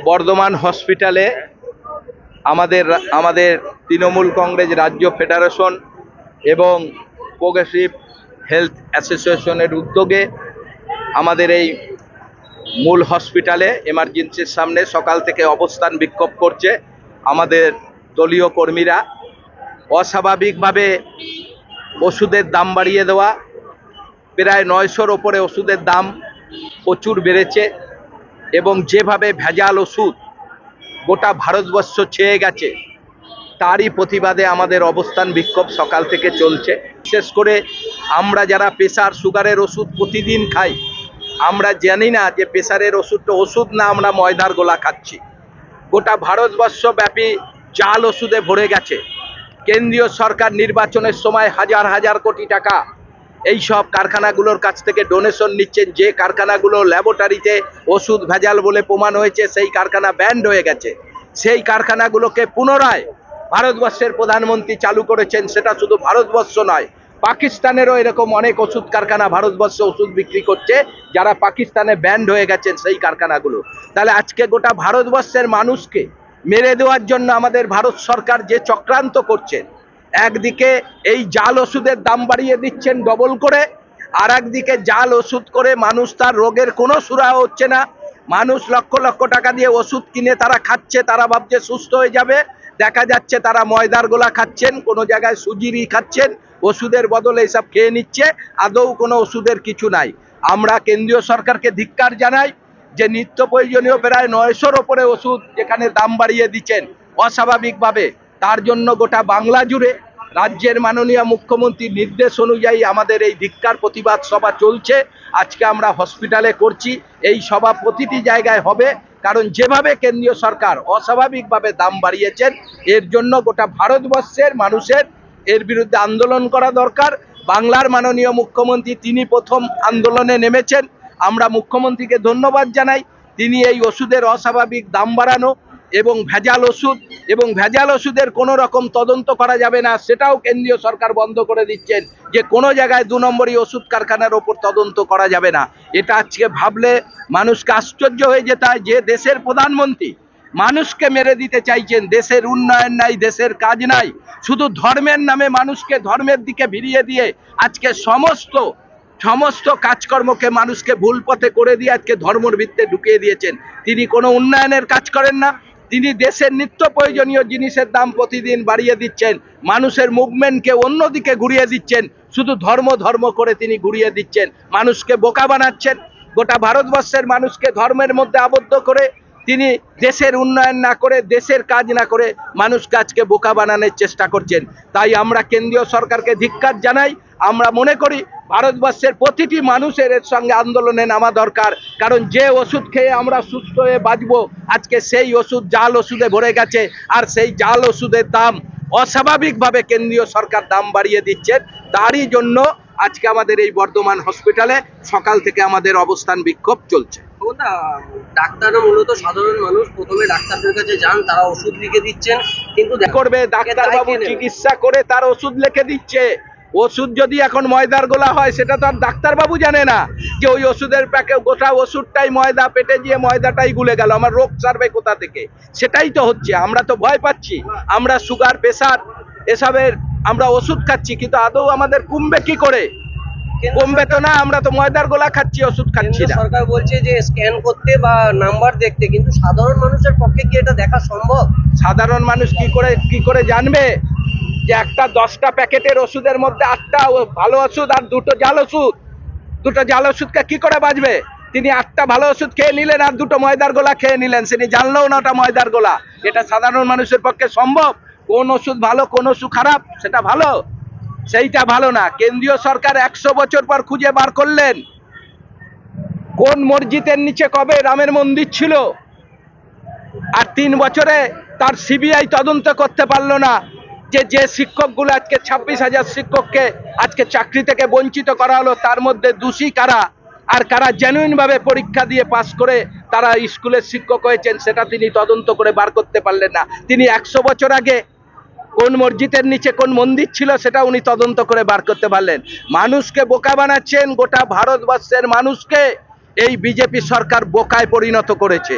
বর্ধমান হসপিটালে আমাদের তৃণমূল কংগ্রেস রাজ্য ফেডারেশন এবং প্রোগ্রেসিভ হেলথ অ্যাসোসিয়েশনের উদ্যোগে আমাদের এই মূল হসপিটালে এমার্জেন্সির সামনে সকাল থেকে অবস্থান বিক্ষোভ করছে আমাদের দলীয় কর্মীরা। অস্বাভাবিকভাবে ওষুধের দাম বাড়িয়ে দেওয়া, প্রায় 900-র ওপরে ওষুধের দাম প্রচুর বেড়েছে এবং যেভাবে ভেজাল ওষুধ গোটা ভারতবর্ষ ছেয়ে গেছে তারই প্রতিবাদে আমাদের অবস্থান বিক্ষোভ সকাল থেকে চলছে। বিশেষ করে আমরা যারা প্রেসার সুগারের ওষুধ প্রতিদিন খাই, আমরা জানি না যে প্রেসারের ওষুধটা ওষুধ না, আমরা ময়দার গোলা খাচ্ছি। গোটা ভারতবর্ষ ব্যাপী জাল ওষুধে ভরে গেছে। কেন্দ্রীয় সরকার নির্বাচনের সময় হাজার হাজার কোটি টাকা এই সব কারখানাগুলোর কাছ থেকে ডোনেশন নিচ্ছেন। যে কারখানাগুলো ল্যাবরেটরিতে ওষুধ ভেজাল বলে প্রমাণ হয়েছে সেই কারখানা ব্যান্ড হয়ে গেছে। সেই কারখানাগুলোকে পুনরায় ভারতবর্ষের প্রধানমন্ত্রী চালু করেছেন। সেটা শুধু ভারতবর্ষ নয়, পাকিস্তানেরও এরকম অনেক ওষুধ কারখানা ভারতবর্ষে ওষুধ বিক্রি করছে যারা পাকিস্তানে ব্যান্ড হয়ে গেছেন সেই কারখানাগুলো। তাহলে আজকে গোটা ভারতবর্ষের মানুষকে মেরে দেওয়ার জন্য আমাদের ভারত সরকার যে চক্রান্ত করছেন, একদিকে এই জাল ওষুধের দাম বাড়িয়ে দিচ্ছেন ডবল করে, আর একদিকে জাল ওষুধ করে মানুষ তার রোগের কোনো সুরাহা হচ্ছে না। মানুষ লক্ষ লক্ষ টাকা দিয়ে ওষুধ কিনে তারা খাচ্ছে, তারা ভাবছে সুস্থ হয়ে যাবে। দেখা যাচ্ছে তারা ময়দার গোলা খাচ্ছেন, কোনো জায়গায় সুজিরই খাচ্ছেন, ওষুধের বদলে এইসব খেয়ে নিচ্ছে, আদৌ কোনো ওষুধের কিছু নাই। আমরা কেন্দ্রীয় সরকারকে ধিক্কার জানাই যে নিত্য প্রয়োজনীয় প্রায় 900-র ওপরে ওষুধ যেখানে দাম বাড়িয়ে দিচ্ছেন অস্বাভাবিকভাবে, তার জন্য গোটা বাংলা জুড়ে রাজ্যের মাননীয় মুখ্যমন্ত্রীর নির্দেশ অনুযায়ী আমাদের এই ধিক্কার প্রতিবাদ সভা চলছে। আজকে আমরা হসপিটালে করছি, এই সভা প্রতিটি জায়গায় হবে, কারণ যেভাবে কেন্দ্রীয় সরকার অস্বাভাবিকভাবে দাম বাড়িয়েছেন এর জন্য গোটা ভারতবর্ষের মানুষের এর বিরুদ্ধে আন্দোলন করা দরকার। বাংলার মাননীয় মুখ্যমন্ত্রী তিনি প্রথম আন্দোলনে নেমেছেন। আমরা মুখ্যমন্ত্রীকে ধন্যবাদ জানাই, তিনি এই ওষুধের অস্বাভাবিক দাম বাড়ানো এবং ভেজাল ওষুধের কোনো রকম তদন্ত করা যাবে না সেটাও কেন্দ্রীয় সরকার বন্ধ করে দিচ্ছেন, যে কোনো জায়গায় 2 নম্বরই ওষুধ কারখানার ওপর তদন্ত করা যাবে না। এটা আজকে ভাবলে মানুষকে আশ্চর্য হয়ে যেতে হয় যে দেশের প্রধানমন্ত্রী মানুষকে মেরে দিতে চাইছেন। দেশের উন্নয়ন নাই, দেশের কাজ নাই, শুধু ধর্মের নামে মানুষকে ধর্মের দিকে ভিড়িয়ে দিয়ে আজকে সমস্ত কাজকর্মকে মানুষকে ভুল পথে করে দিয়ে আজকে ধর্মের ভিত্তিতে ঢুকিয়ে দিয়েছেন। তিনি কোনো উন্নয়নের কাজ করেন না, তিনি দেশের নিত্য প্রয়োজনীয় জিনিসের দাম প্রতিদিন বাড়িয়ে দিচ্ছেন, মানুষের মুভমেন্টকে অন্যদিকে ঘুরিয়ে দিচ্ছেন, শুধু ধর্ম করে তিনি ঘুরিয়ে দিচ্ছেন, মানুষকে বোকা বানাচ্ছেন। গোটা ভারতবর্ষের মানুষকে ধর্মের মধ্যে আবদ্ধ করে তিনি দেশের উন্নয়ন না করে, দেশের কাজ না করে মানুষকে আজকে বোকা বানানোর চেষ্টা করছেন। তাই আমরা কেন্দ্রীয় সরকারকে ধিক্কার জানাই। আমরা মনে করি ভারতবর্ষের প্রতিটি মানুষের এর সঙ্গে আন্দোলনে নামা দরকার, কারণ যে ওষুধ খেয়ে আমরা সুস্থ হয়ে বাঁচবো আজকে সেই ওষুধ জাল ওষুধে ভরে গেছে, আর সেই জাল ওষুধের দাম অস্বাভাবিকভাবে কেন্দ্রীয় সরকার দাম বাড়িয়ে দিচ্ছেন। তারই জন্য আজকে আমাদের এই বর্ধমান হসপিটালে সকাল থেকে আমাদের অবস্থান বিক্ষোভ চলছে। ডাক্তাররা মূলত সাধারণ মানুষ প্রথমে ডাক্তারদের কাছে যান, তারা ওষুধ লিখে দিচ্ছেন, কিন্তু করবে ডাক্তারবাবু চিকিৎসা করে তার ওষুধ লিখে দিচ্ছে। ওষুধ যদি এখন ময়দার গোলা হয় সেটা তো আর ডাক্তারবাবু জানে না যে ওই ওষুধের প্যাকেট গোটা ওষুধটাই ময়দা, পেটে গিয়ে ময়দাটাই গুলে গেল, আমার রোগ সারবে কোথা থেকে? সেটাই তো হচ্ছে। আমরা তো ভয় পাচ্ছি, আমরা সুগার প্রেসার এসবের আমরা ওষুধ খাচ্ছি, কিন্তু আদৌ আমাদের কমবে কি করে? কমবে তো না, আমরা তো ময়দার গোলা খাচ্ছি, ওষুধ খাচ্ছি না। সরকার বলছে যে স্ক্যান করতে বা নাম্বার দেখতে, কিন্তু সাধারণ মানুষের পক্ষে কি এটা দেখা সম্ভব? সাধারণ মানুষ কি করে জানবে যে একটা 10টা প্যাকেটের ওষুধের মধ্যে 8টা ভালো ওষুধ আর 2টো জাল ওষুধ? 2টো জাল ওষুধকে কি করে বাঁচবে? তিনি 8টা ভালো ওষুধ খেয়ে নিলেন আর 2টো ময়দার গোলা খেয়ে নিলেন, তিনি জানলেও না ওটা ময়দার গোলা। এটা সাধারণ মানুষের পক্ষে সম্ভব? কোন ওষুধ ভালো কোন ওষুধ খারাপ সেটা ভালো? সেইটা ভালো না। কেন্দ্রীয় সরকার 100 বছর পর খুঁজে বার করলেন কোন মসজিদের নিচে কবে রামের মন্দির ছিল, আর 3 বছরে তার সিবিআই তদন্ত করতে পারলো না যে শিক্ষকগুলো আজকে 26,000 শিক্ষককে আজকে চাকরি থেকে বঞ্চিত করা হলো, তার মধ্যে দোষী কারা আর কারা জেনুইন ভাবে পরীক্ষা দিয়ে পাস করে তারা স্কুলের শিক্ষক হয়েছেন সেটা তিনি তদন্ত করে বার করতে পারলেন না। তিনি 100 বছর আগে কোন মসজিদের নিচে কোন মন্দির ছিল সেটা উনি তদন্ত করে বার করতে পারলেন। মানুষকে বোকা বানাচ্ছেন, গোটা ভারতবর্ষের মানুষকে এই বিজেপি সরকার বোকায় পরিণত করেছে।